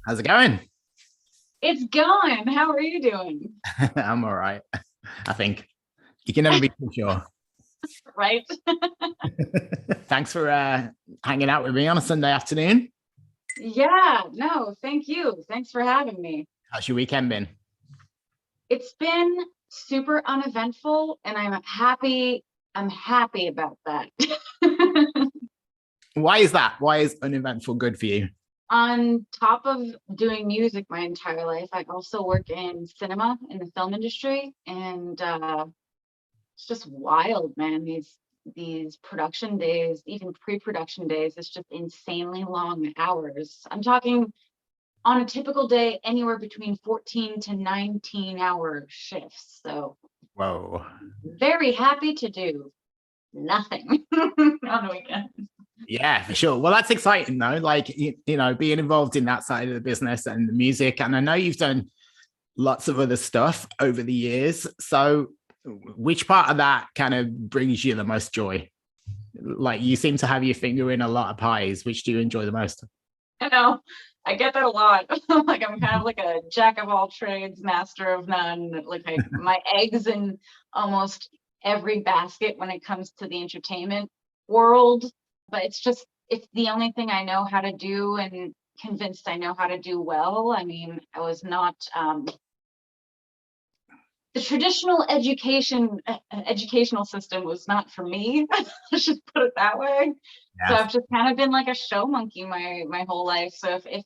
How's it going? It's going. How are you doing? I'm all right. I think you can never be too sure. Right? Thanks for hanging out with me on a Sunday afternoon. Yeah, no, thank you. Thanks for having me. How's your weekend been? It's been super uneventful and I'm happy about that. Why is that? Why is uneventful good for you? On top of doing music my entire life, I also work in cinema in the film industry, and it's just wild, man. These production days, even pre-production days, it's just insanely long hours. I'm talking on a typical day, anywhere between 14 to 19-hour shifts. So Whoa. very happy to do nothing on the weekend. Yeah, for sure. Well, that's exciting though. Like being involved in that side of the business and the music. And I know you've done lots of other stuff over the years. So which part of that kind of brings you the most joy? Like you seem to have your finger in a lot of pies. Which do you enjoy the most? I know I get that a lot. Like I'm kind of like a jack of all trades, master of none. My eggs in almost every basket when it comes to the entertainment world. But it's the only thing I know how to do and convinced I know how to do well. I mean, I was not the traditional educational system was not for me. Let's just put it that way. So Yeah. I've just kind of been like a show monkey my whole life. So if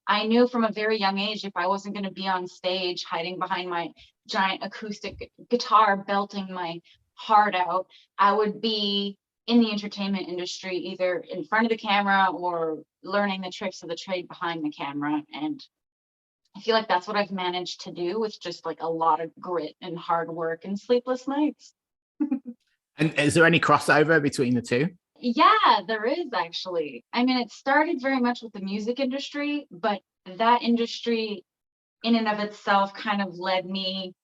I knew from a very young age, if I wasn't going to be on stage hiding behind my giant acoustic guitar belting my heart out, I would be in the entertainment industry, either in front of the camera or learning the tricks of the trade behind the camera. And I feel like that's what I've managed to do with just like a lot of grit and hard work and sleepless nights. And is there any crossover between the two? Yeah, there is actually. I mean, it started very much with the music industry, but that industry in and of itself kind of led me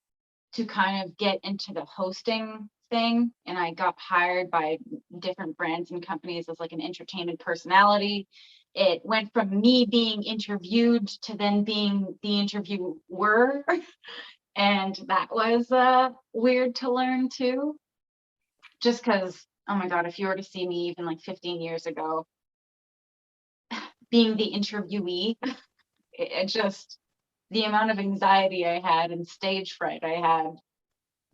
to kind of get into the hosting thing. And I got hired by different brands and companies as like an entertainment personality. It went from me being interviewed to then being the interviewer. And that was weird to learn too. Just because, oh my God, if you were to see me even like 15 years ago, being the interviewee, it just, the amount of anxiety I had and stage fright I had,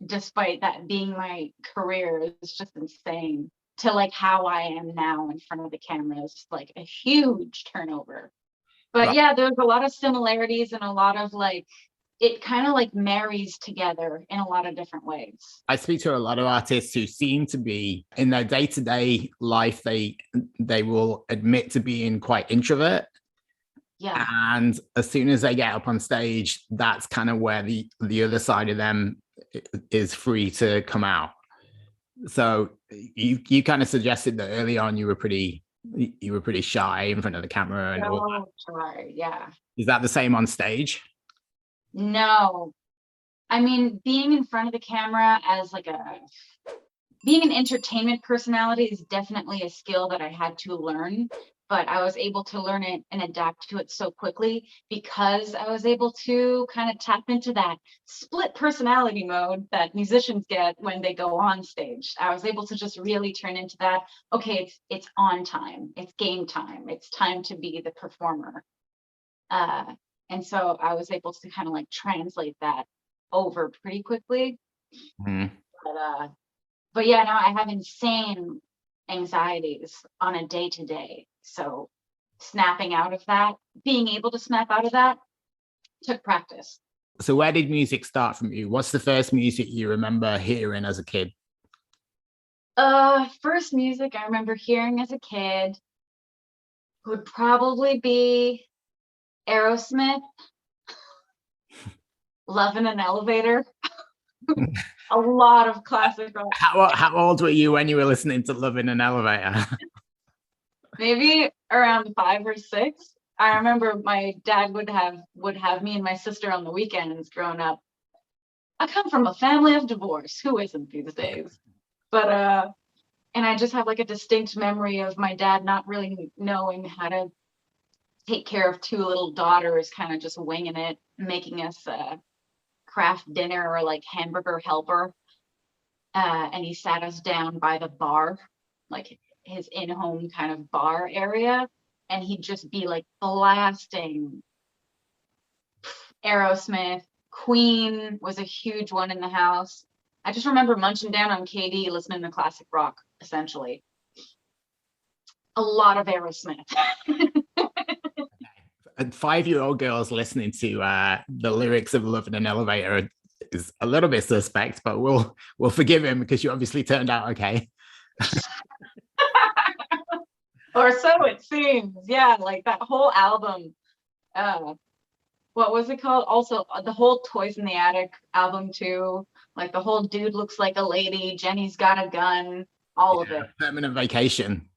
despite that being my career, is just insane. To like how I am now in front of the camera is like a huge turnover. But Right. yeah, there's a lot of similarities and a lot of like, it kind of like marries together in a lot of different ways. I speak to a lot of artists who seem to be in their day-to-day life, they will admit to being quite introvert. Yeah. And as soon as they get up on stage, that's kind of where the other side of them is free to come out. So you kind of suggested that early on you were pretty shy in front of the camera and all that. So sure. Yeah. Is that the same on stage? No. I mean, being in front of the camera as like being an entertainment personality is definitely a skill that I had to learn, but I was able to learn it and adapt to it so quickly because I was able to kind of tap into that split personality mode that musicians get when they go on stage. I was able to just really turn into that. Okay, it's on time, it's game time, it's time to be the performer. Uh, and so I was able to kind of like translate that over pretty quickly. Mm. But yeah, now I have insane anxieties on a day to day. So snapping out of that, being able to snap out of that took practice. So where did music start from you? What's the first music you remember hearing as a kid? First music I remember hearing as a kid would probably be Aerosmith, Love in an Elevator. A lot of classic rock. How old were you when you were listening to Love in an Elevator? Maybe around 5 or 6. I remember my dad would have me and my sister on the weekends growing up. I come from a family of divorce. Who isn't these days? But and I just have like a distinct memory of my dad not really knowing how to take care of two little daughters, kind of just winging it, making us craft dinner or like hamburger helper. And he sat us down by the bar, like his in-home kind of bar area, and he'd just be like blasting Aerosmith. Queen was a huge one in the house. I just remember munching down on KD, listening to classic rock, essentially. A lot of Aerosmith. And 5-year-old girls listening to the lyrics of Love in an Elevator is a little bit suspect, but we'll forgive him because you obviously turned out okay. Or so it seems. Yeah, like that whole album. What was it called? Also, the whole Toys in the Attic album too. Like the whole Dude Looks Like a Lady, Jenny's Got a Gun, all of it. Permanent Vacation.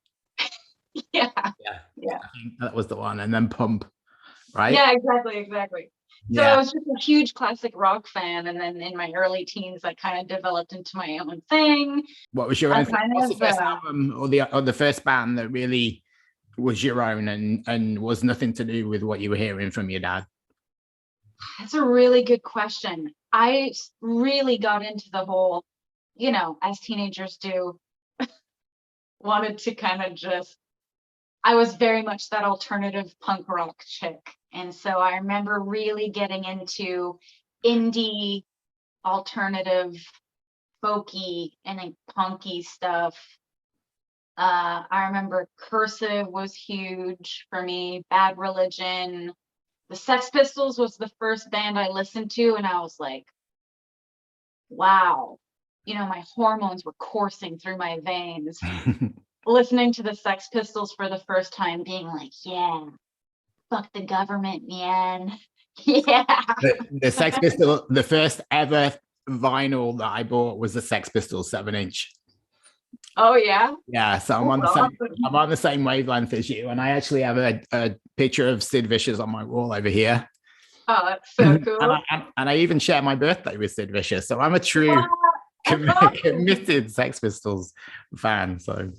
Yeah. I think that was the one. And then Pump, right? Yeah, exactly. So I was just a huge classic rock fan, and then in my early teens, I kind of developed into my own thing. What was your own? What's the first album or the first band that really was your own and was nothing to do with what you were hearing from your dad? That's a really good question. I really got into the whole, as teenagers do, wanted to kind of just, I was very much that alternative punk rock chick. And so I remember really getting into indie, alternative, folky, and then punky stuff. I remember Cursive was huge for me, Bad Religion. The Sex Pistols was the first band I listened to, and I was like, wow, my hormones were coursing through my veins. Listening to the Sex Pistols for the first time, being like, yeah, fuck the government, man. Yeah. The Sex Pistols, the first ever vinyl that I bought was the Sex Pistols 7-inch. Oh yeah. Yeah, so I'm on the same wavelength as you, and I actually have a picture of Sid Vicious on my wall over here. Oh, that's so cool. and I even share my birthday with Sid Vicious, so I'm a true committed Sex Pistols fan. So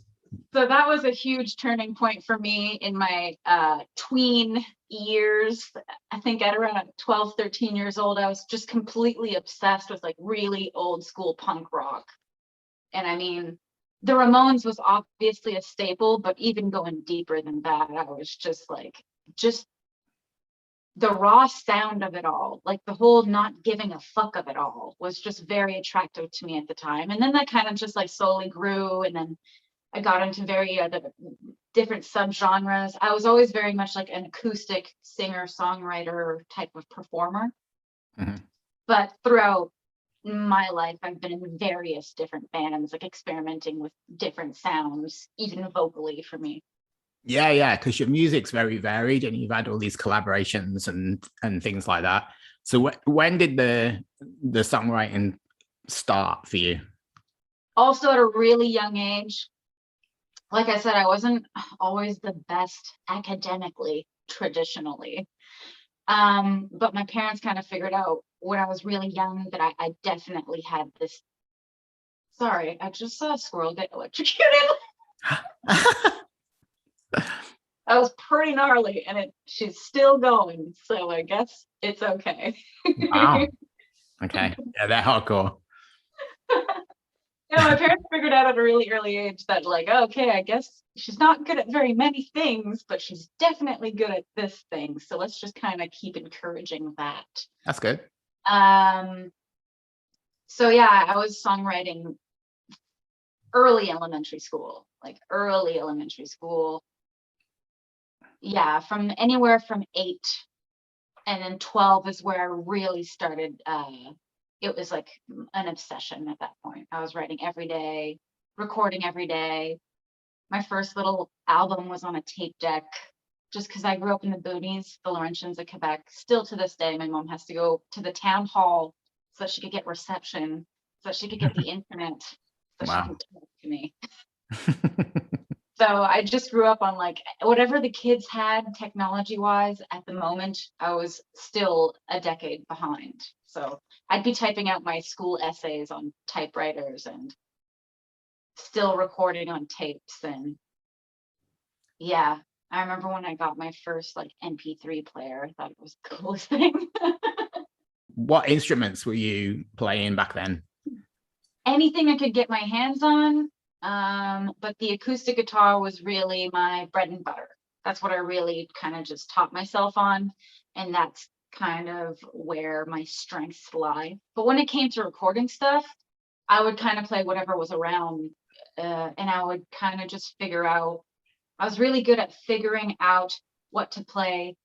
that was a huge turning point for me in my tween years. I think at around 12, 13 years old, I was just completely obsessed with like really old school punk rock. And I mean, the Ramones was obviously a staple, but even going deeper than that, I was just the raw sound of it all, like the whole not giving a fuck of it all was just very attractive to me at the time. And then that kind of just like slowly grew. And then I got into very different subgenres. I was always very much like an acoustic singer, songwriter type of performer. Mm-hmm. But throughout my life, I've been in various different bands, like experimenting with different sounds, even vocally for me. Yeah, because your music's very varied, and you've had all these collaborations and things like that. So when did the songwriting start for you? Also at a really young age. Like I said, I wasn't always the best academically, traditionally. But my parents kind of figured out when I was really young that I definitely had this. Sorry, I just saw a squirrel get electrocuted. That was pretty gnarly, and she's still going, so I guess it's okay. Wow. Okay. Yeah, they're hardcore. My parents figured out at a really early age that, like, okay, I guess she's not good at very many things, but she's definitely good at this thing. So let's just kind of keep encouraging that. That's good. So yeah, I was songwriting early elementary school. Yeah, from anywhere from 8, and then 12 is where I really started. It was like an obsession at that point. I was writing every day, recording every day. My first little album was on a tape deck, just because I grew up in the boonies, the Laurentians of Quebec. Still to this day, my mom has to go to the town hall so that she could get reception, so that she could get the internet, so she can talk to me. So I just grew up on like whatever the kids had technology-wise at the moment. I was still a decade behind. So I'd be typing out my school essays on typewriters and still recording on tapes. And yeah, I remember when I got my first like MP3 player, I thought it was the coolest thing. What instruments were you playing back then? Anything I could get my hands on. But the acoustic guitar was really my bread and butter. That's what I really kind of just taught myself on. And that's kind of where my strengths lie. But when it came to recording stuff, I would kind of play whatever was around. And I would kind of just figure out, I was really good at figuring out what to play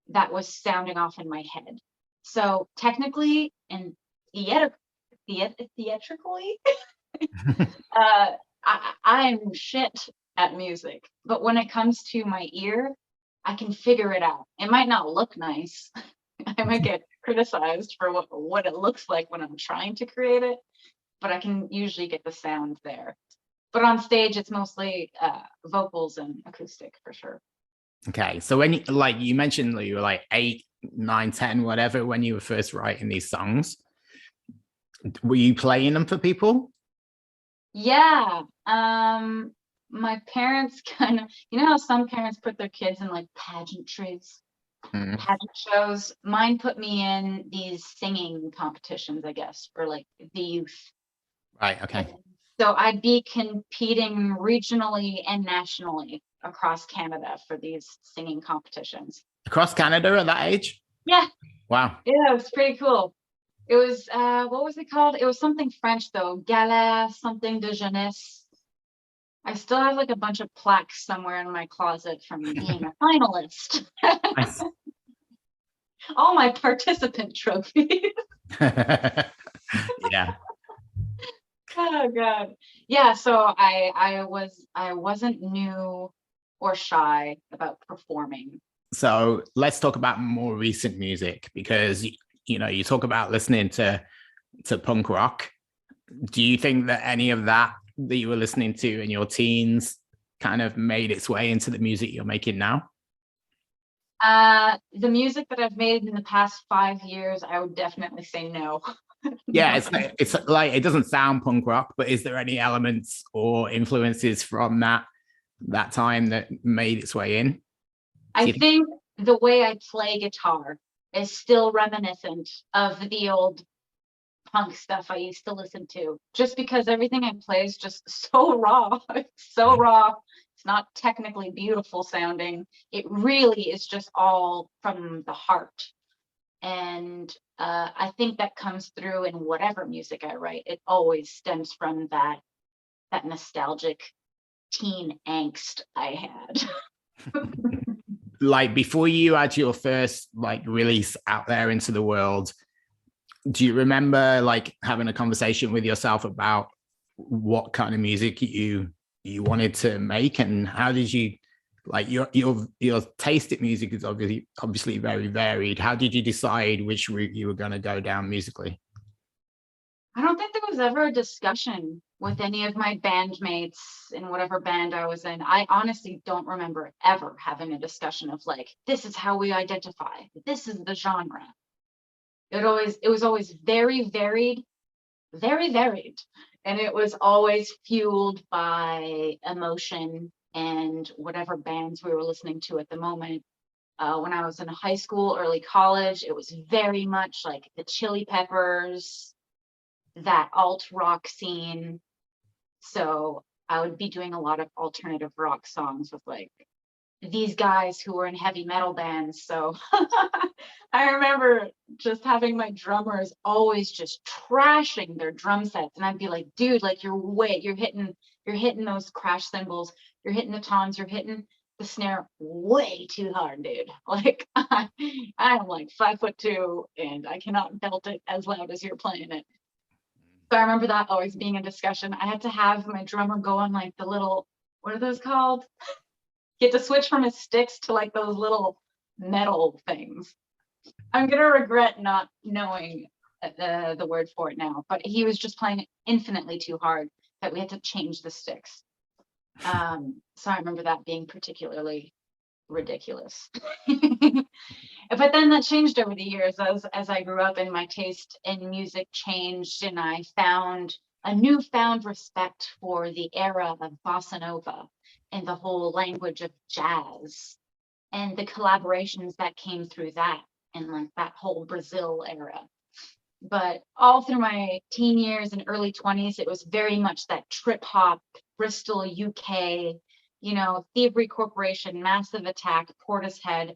that was sounding off in my head. So technically and theatrically, I'm shit at music, but when it comes to my ear, I can figure it out. It might not look nice. I might get criticized for what it looks like when I'm trying to create it, but I can usually get the sound there. But on stage, it's mostly vocals and acoustic for sure. Okay, so when like you mentioned that you were like 8, 9, 10, whatever, when you were first writing these songs, were you playing them for people? Yeah. My parents kind of, you know how some parents put their kids in like pageantries, Mm, pageant shows. Mine put me in these singing competitions, I guess, for like the youth. right. Okay. So I'd be competing regionally and nationally across Canada for these singing competitions. Across Canada at that age? Yeah, Wow. yeah, it was pretty cool. It was what was it called? It was something French though. Gala something de jeunesse. I still have like a bunch of plaques somewhere in my closet from being a finalist. Nice. All my participant trophies. Yeah. Oh God. Yeah, so I wasn't new or shy about performing. So let's talk about more recent music because you know you talk about listening to punk rock. Do you think that any of that that you were listening to in your teens kind of made its way into the music you're making now? The music that I've made in the past 5 years, I would definitely say no. Yeah, No. it's like it doesn't sound punk rock, but is there any elements or influences from that time that made its way in? I think the way I play guitar is still reminiscent of the old punk stuff I used to listen to, just because everything I play is just so raw. It's so raw. It's not technically beautiful sounding. It really is just all from the heart. And I think that comes through in whatever music I write. It always stems from that nostalgic teen angst I had. Like before you had your first like release out there into the world, do you remember like having a conversation with yourself about what kind of music you wanted to make and how did you like your taste in music is obviously very varied. How did you decide which route you were going to go down musically? I don't think there was ever a discussion with any of my bandmates in whatever band I was in. I honestly don't remember ever having a discussion of like, this is how we identify, this is the genre. It was always very varied, very varied. And it was always fueled by emotion and whatever bands we were listening to at the moment. When I was in high school, early college, it was very much like the Chili Peppers, that alt rock scene. So I would be doing a lot of alternative rock songs with like these guys who were in heavy metal bands. So I remember just having my drummers always just trashing their drum sets. And I'd be like, dude, like you're hitting those crash cymbals, you're hitting the toms, you're hitting the snare way too hard, dude. Like I'm like 5'2" and I cannot belt it as loud as you're playing it. So I remember that always being a discussion. I had to have my drummer go on like the little, what are those called? Get to switch from his sticks to like those little metal things. I'm gonna regret not knowing the word for it now, but he was just playing infinitely too hard that we had to change the sticks. So I remember that being particularly ridiculous. But then that changed over the years as I grew up and my taste in music changed and I found a newfound respect for the era of bossa nova and the whole language of jazz. and the collaborations that came through that, and like that whole Brazil era. But all through my teen years and early 20s, it was very much that trip hop, Bristol, UK, you know, Thievery Corporation, Massive Attack, Portishead,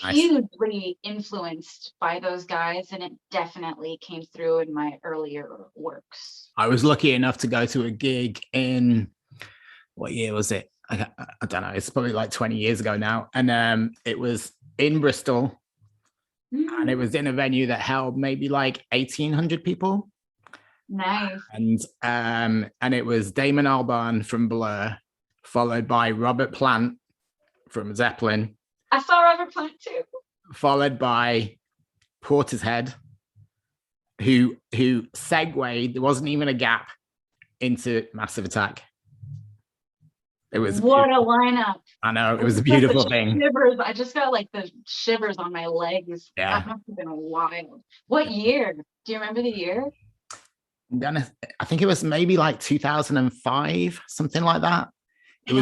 Nice. hugely influenced by those guys, and it definitely came through in my earlier works. I was lucky enough to go to a gig in, what year was it? I don't know. It's probably like 20 years ago now. And it was in Bristol, and it was in a venue that held maybe like 1,800 people. Nice. And it was Damon Albarn from Blur, followed by Robert Plant from Zeppelin. I saw Robert Plant too. Followed by Portishead, who segued. There wasn't even a gap into Massive Attack. It was what a lineup. I know, it was a beautiful thing. Shivers. I just got like the shivers on my legs. Yeah. That must have been wild. What year? Do you remember the year? I think it was maybe like 2005, something like that. It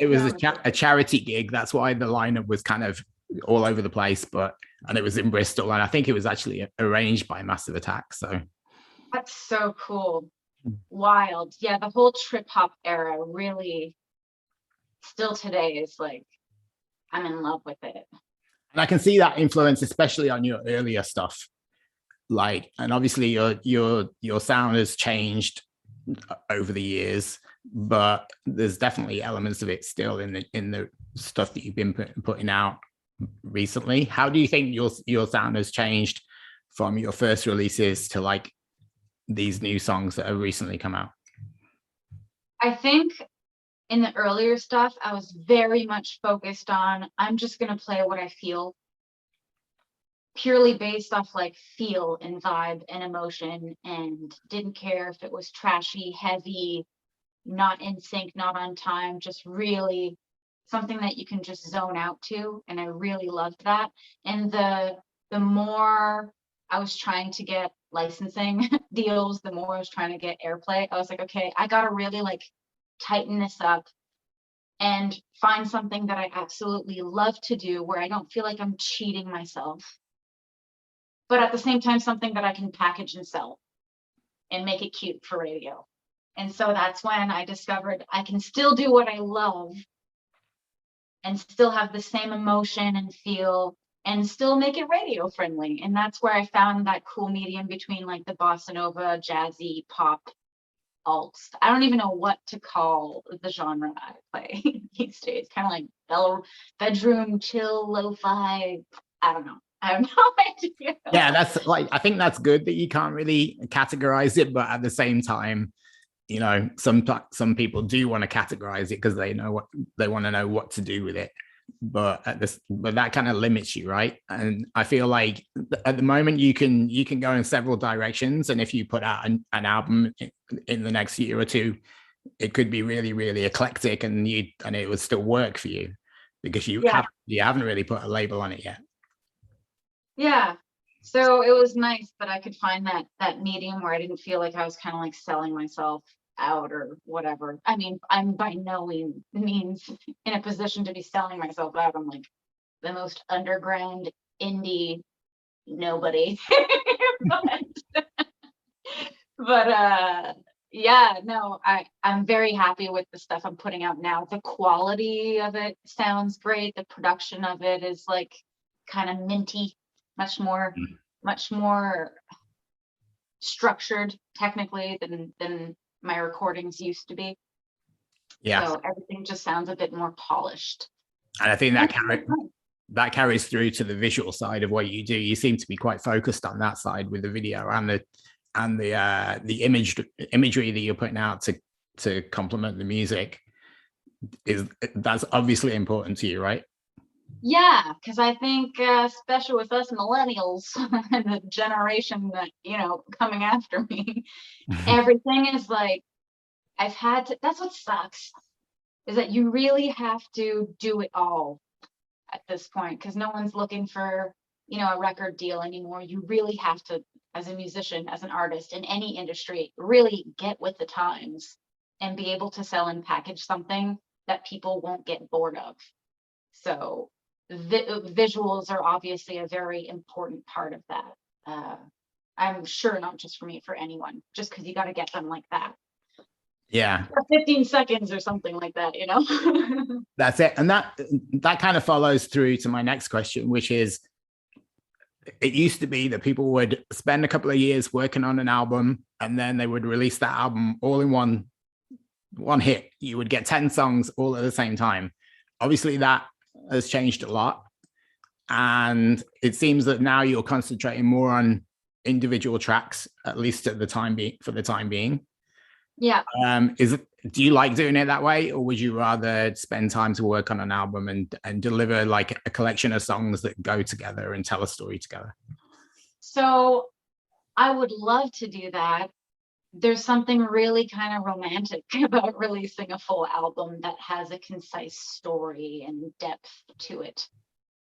was a charity gig. That's why the lineup was kind of all over the place, and it was in Bristol, and I think it was actually arranged by Massive Attack. So that's so cool. Wild. Yeah, the whole trip hop era really still today is like, I'm in love with it. And I can see that influence, especially on your earlier stuff. Like, and obviously your sound has changed over the years, but there's definitely elements of it still in the stuff that you've been putting out recently. How do you think your sound has changed from your first releases to like these new songs that have recently come out? I think in the earlier stuff, I was very much focused on, I'm just going to play what I feel, purely based off like feel and vibe and emotion, and didn't care if it was trashy, heavy, not in sync, not on time, just really something that you can just zone out to. And I really loved that. And the more I was trying to get licensing deals, the more I was trying to get airplay, I was like, okay, I gotta really like tighten this up and find something that I absolutely love to do, where I don't feel like I'm cheating myself, but at the same time something that I can package and sell and make it cute for radio. And so that's when I discovered I can still do what I love and still have the same emotion and feel and still make it radio friendly. And that's where I found that cool medium between like the bossa nova, jazzy, pop, alts. I don't even know what to call the genre I play these days. Kind of like bedroom chill, lo-fi. I don't know. I have no idea. Yeah, that's like, I think that's good that you can't really categorize it, but at the same time, you know, some people do want to categorize it because they want to know what to do with it. But that kind of limits you, right? And I feel like at the moment you can go in several directions, and if you put out an album in the next year or two, it could be really, really eclectic, and it would still work for you because you haven't really put a label on it yet. Yeah. So it was nice that I could find that medium where I didn't feel like I was kind of like selling myself out or whatever. I mean, I'm by no means in a position to be selling myself out. I'm like the most underground indie nobody. but yeah, no, I'm very happy with the stuff I'm putting out now. The quality of it sounds great. The production of it is like kind of minty, much more structured technically than my recordings used to be. Yeah. So everything just sounds a bit more polished. And I think that carries through to the visual side of what you do. You seem to be quite focused on that side with the video and the imagery that you're putting out to complement the music. That's obviously important to you, right? Yeah, because I think especially with us millennials and the generation that, you know, coming after me, everything is like, that's what sucks, is that you really have to do it all at this point, because no one's looking for, you know, a record deal anymore. You really have to, as a musician, as an artist in any industry, really get with the times and be able to sell and package something that people won't get bored of. So visuals are obviously a very important part of that. I'm sure not just for me, for anyone, just because you got to get them like that. Yeah. For 15 seconds or something like that, you know? That's it. And that kind of follows through to my next question, which is, it used to be that people would spend a couple of years working on an album and then they would release that album all in one hit. You would get 10 songs all at the same time. Obviously, that has changed a lot. And it seems that now you're concentrating more on individual tracks, at least at the time being, for the time being. Yeah. Do you like doing it that way, or would you rather spend time to work on an album and deliver like a collection of songs that go together and tell a story together? So I would love to do that. There's something really kind of romantic about releasing a full album that has a concise story and depth to it.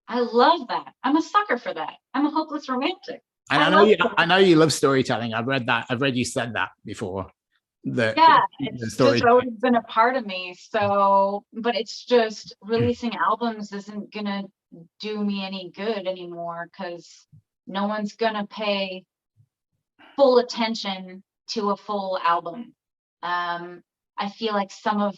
I love that. I'm a sucker for that. I'm a hopeless romantic. And I know you love storytelling. I've read that. I've read you said that before. It's just always been a part of me. So, but it's just releasing albums isn't gonna do me any good anymore, because no one's gonna pay full attention to a full album. I feel like some of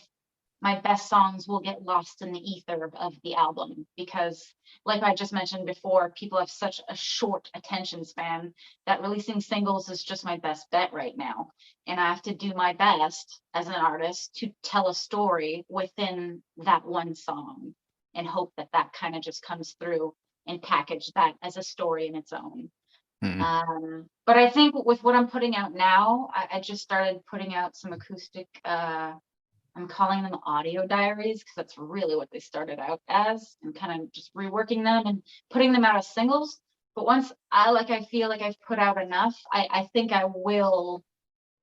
my best songs will get lost in the ether of the album, because like I just mentioned before, people have such a short attention span that releasing singles is just my best bet right now. And I have to do my best as an artist to tell a story within that one song and hope that that kind of just comes through and package that as a story in its own. But I think with what I'm putting out now, I just started putting out some acoustic, I'm calling them audio diaries, because that's really what they started out as, and kind of just reworking them and putting them out as singles. But once I feel like I've put out enough, I think I will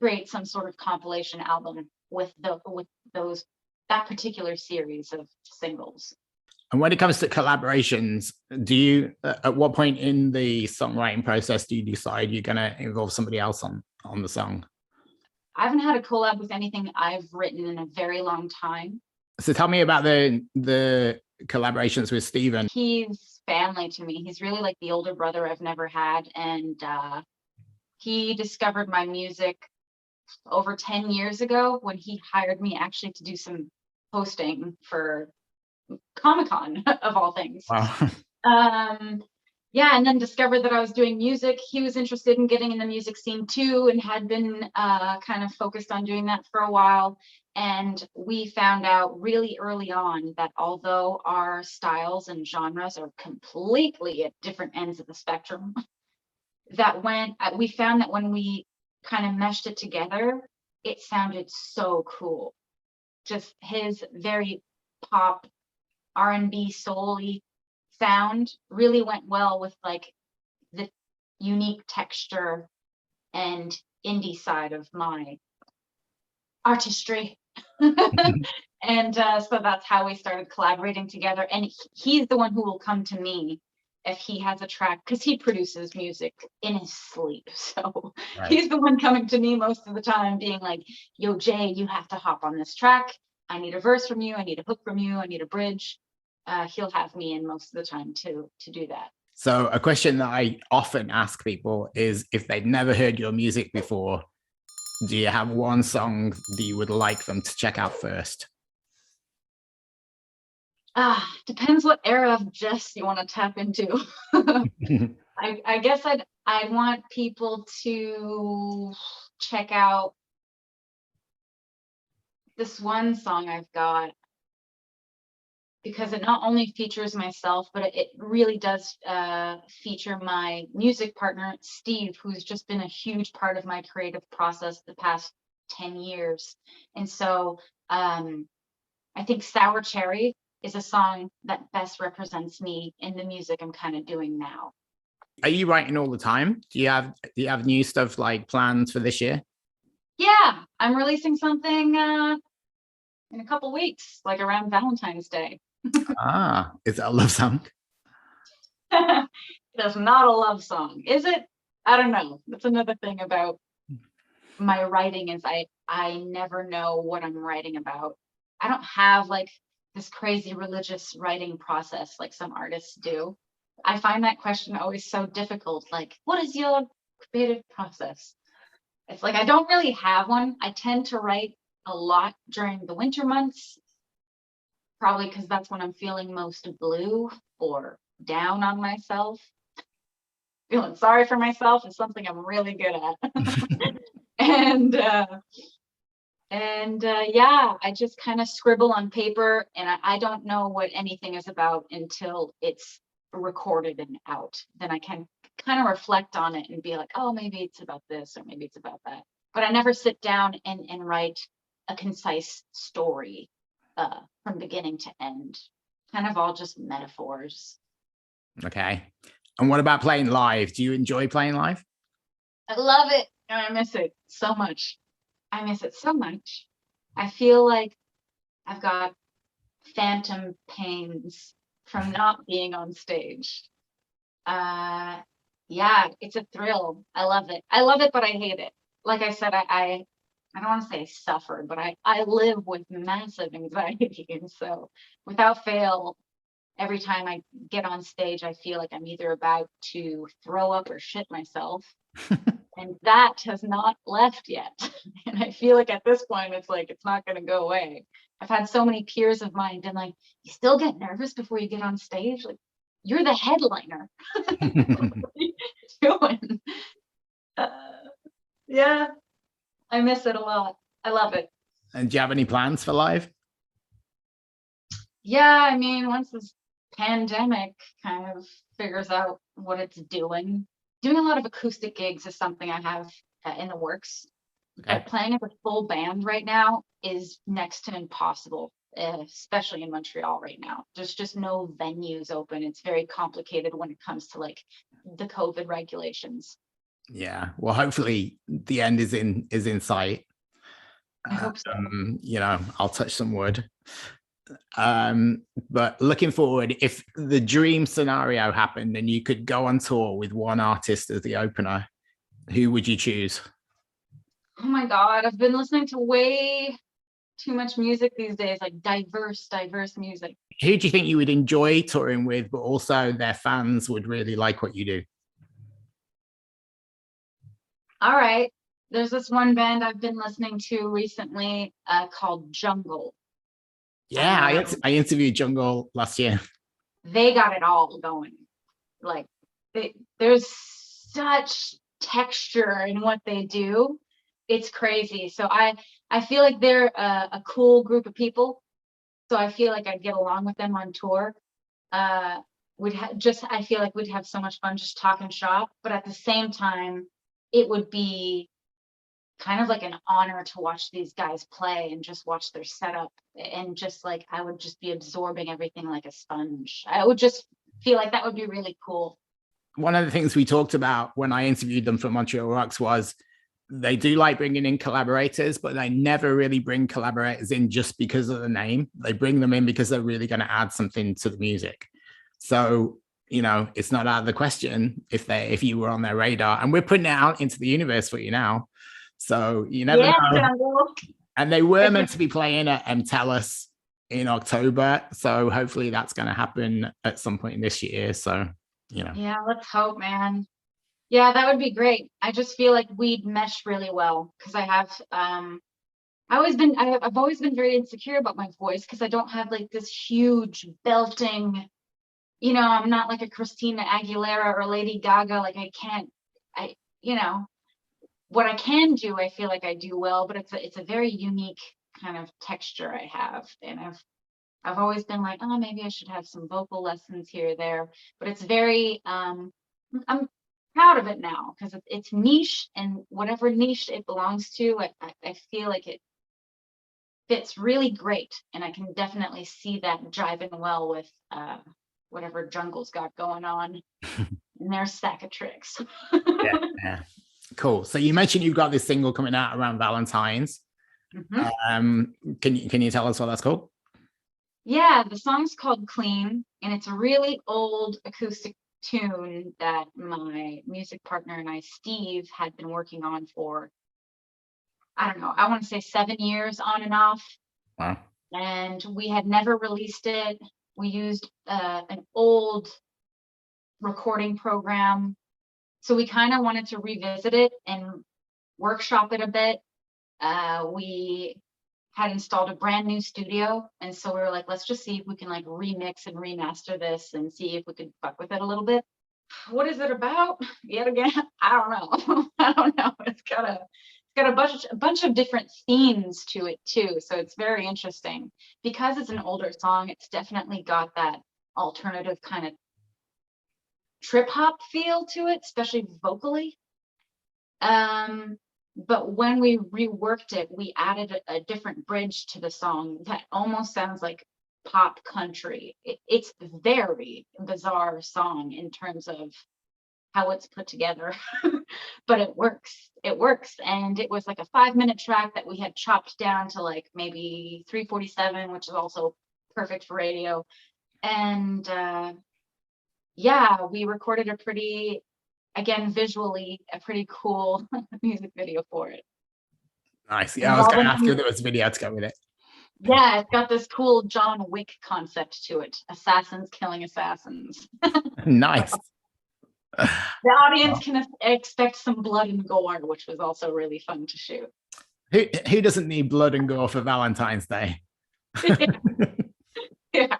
create some sort of compilation album with that particular series of singles. And when it comes to collaborations, do you, at what point in the songwriting process do you decide you're going to involve somebody else on the song? I haven't had a collab with anything I've written in a very long time. So tell me about the collaborations with Steven. He's family to me. He's really like the older brother I've never had. And he discovered my music over 10 years ago when he hired me actually to do some hosting for Comic-Con of all things. Wow. Yeah, and then discovered that I was doing music. He was interested in getting in the music scene too, and had been kind of focused on doing that for a while. And we found out really early on that although our styles and genres are completely at different ends of the spectrum, that we found that when we kind of meshed it together, it sounded so cool. Just his very pop, R&B, soul-y sound really went well with like the unique texture and indie side of my artistry. And so that's how we started collaborating together. And he's the one who will come to me if he has a track, because he produces music in his sleep. So right. He's the one coming to me most of the time being like, yo, Jay, you have to hop on this track. I need a verse from you. I need a hook from you. I need a bridge. He'll have me in most of the time to do that. So a question that I often ask people is, if they've never heard your music before, do you have one song that you would like them to check out first? Depends what era of Jess you want to tap into. I guess I'd want people to check out this one song I've got, because it not only features myself, but it really does feature my music partner, Steve, who's just been a huge part of my creative process the past 10 years. And so I think Sour Cherry is a song that best represents me in the music I'm kind of doing now. Are you writing all the time? Do you have new stuff like planned for this year? Yeah, I'm releasing something in a couple weeks, like around Valentine's Day. Is that a love song? It's not a love song, is it? I don't know. That's another thing about my writing, is I never know what I'm writing about. I don't have like this crazy religious writing process like some artists do. I find that question always so difficult. Like, what is your creative process? It's like I don't really have one. I tend to write a lot during the winter months, probably because that's when I'm feeling most blue or down on myself. Feeling sorry for myself is something I'm really good at. and yeah, I just kind of scribble on paper, and I don't know what anything is about until it's recorded and out. Then I can kind of reflect on it and be like, oh, maybe it's about this or maybe it's about that. But I never sit down and write a concise story from beginning to end. Kind of all just metaphors. Okay. And what about playing live? Do you enjoy playing live? I love it, and I miss it so much. I miss it so much. I feel like I've got phantom pains from not being on stage. Yeah, it's a thrill. I love it. I love it, but I hate it. Like I said, I don't want to say suffer, but I live with massive anxiety. And so without fail, every time I get on stage, I feel like I'm either about to throw up or shit myself. And that has not left yet. And I feel like at this point, it's like, it's not going to go away. I've had so many peers of mine been like, you still get nervous before you get on stage? Like, you're the headliner. What are you doing? Yeah, I miss it a lot. I love it. And do you have any plans for live? Yeah, I mean, once this pandemic kind of figures out what it's doing a lot of acoustic gigs is something I have in the works. Okay. But playing as a full band right now is next to impossible, especially in Montreal right now. There's just no venues open. It's very complicated when it comes to like the COVID regulations. Yeah. Well, hopefully the end is in sight. I hope so. You know, I'll touch some wood. But looking forward, if the dream scenario happened and you could go on tour with one artist as the opener, who would you choose? Oh my God, I've been listening to way too much music these days, like diverse music. Who do you think you would enjoy touring with, but also their fans would really like what you do? All right. There's this one band I've been listening to recently called Jungle. Yeah, I interviewed Jungle last year. They got it all going. Like there's such texture in what they do. It's crazy. So I feel like they're a cool group of people. So I feel like I'd get along with them on tour. I feel like we'd have so much fun just talking shop. But at the same time, it would be kind of like an honor to watch these guys play and just watch their setup, and just like I would just be absorbing everything like a sponge. I would just feel like that would be really cool. One of the things we talked about when I interviewed them for Montreal Rocks was they do like bringing in collaborators, but they never really bring collaborators in just because of the name. They bring them in because they're really going to add something to the music. So, you know, it's not out of the question if you were on their radar, and we're putting it out into the universe for you now. So you never know. And they were meant to be playing at Tellus in October. So hopefully that's going to happen at some point this year. So, you know. Yeah, let's hope, man. Yeah, that would be great. I just feel like we'd mesh really well because I've always been very insecure about my voice because I don't have like this huge belting, you know, I'm not like a Christina Aguilera or Lady Gaga. Like you know, what I can do, I feel like I do well, but it's a very unique kind of texture I have. And I've always been like, oh, maybe I should have some vocal lessons here or there. But it's very I'm proud of it now because it's niche, and whatever niche it belongs to, I feel like it fits really great. And I can definitely see that jiving well with whatever Jungle's got going on in their stack of tricks. Yeah. Cool. So you mentioned you've got this single coming out around Valentine's. Can you tell us what that's called? Yeah, the song's called Clean, and it's a really old acoustic tune that my music partner and I, Steve, had been working on for, I don't know, I want to say 7 years on and off. Wow. and we had never released it. We used an old recording program. So we kind of wanted to revisit it and workshop it a bit. We had installed a brand new studio, and so we were like, let's just see if we can like remix and remaster this and see if we could fuck with it a little bit. What is it about? Yet again, I don't know. I don't know. It's got a bunch of different themes to it too, so it's very interesting. Because it's an older song, it's definitely got that alternative kind of trip hop feel to it, especially vocally. But when we reworked it, we added a different bridge to the song that almost sounds like pop country. It's a very bizarre song in terms of how it's put together, but it works. It works. And it was like a 5-minute track that we had chopped down to like maybe 3:47, which is also perfect for radio. And yeah, we recorded a pretty, again, visually, a pretty cool music video for it. Nice. Yeah, I was going to ask you if there was a video to go with it. Yeah, it's got this cool John Wick concept to it. Assassins killing assassins. Nice. The audience can expect some blood and gore, which was also really fun to shoot. Who doesn't need blood and gore for Valentine's Day? Yeah.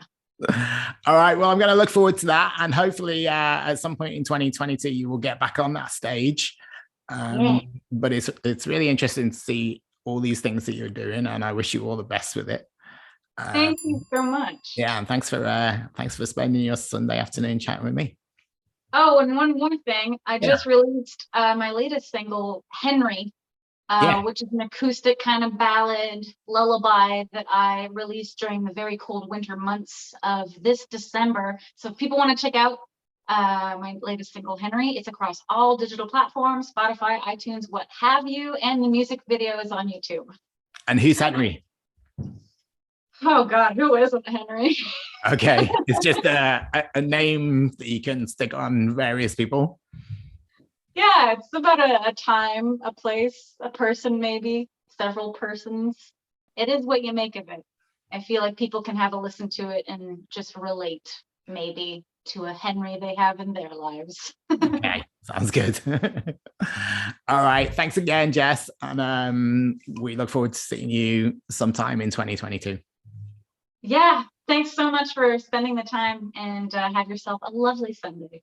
All right. Well, I'm going to look forward to that. And hopefully at some point in 2022, you will get back on that stage. But it's really interesting to see all these things that you're doing. And I wish you all the best with it. Thank you so much. Yeah. And thanks for spending your Sunday afternoon chatting with me. Oh, and one more thing. I just released my latest single, Henry, which is an acoustic kind of ballad lullaby that I released during the very cold winter months of this December. So if people want to check out my latest single, Henry, it's across all digital platforms, Spotify, iTunes, what have you, and the music video is on YouTube. And who's Henry? Oh God, who isn't Henry? Okay, it's just a name that you can stick on various people. Yeah, it's about a time, a place, a person, maybe several persons. It is what you make of it. I feel like people can have a listen to it and just relate maybe to a Henry they have in their lives. Okay, sounds good. All right, thanks again, Jess. And we look forward to seeing you sometime in 2022. Yeah, thanks so much for spending the time, and have yourself a lovely Sunday.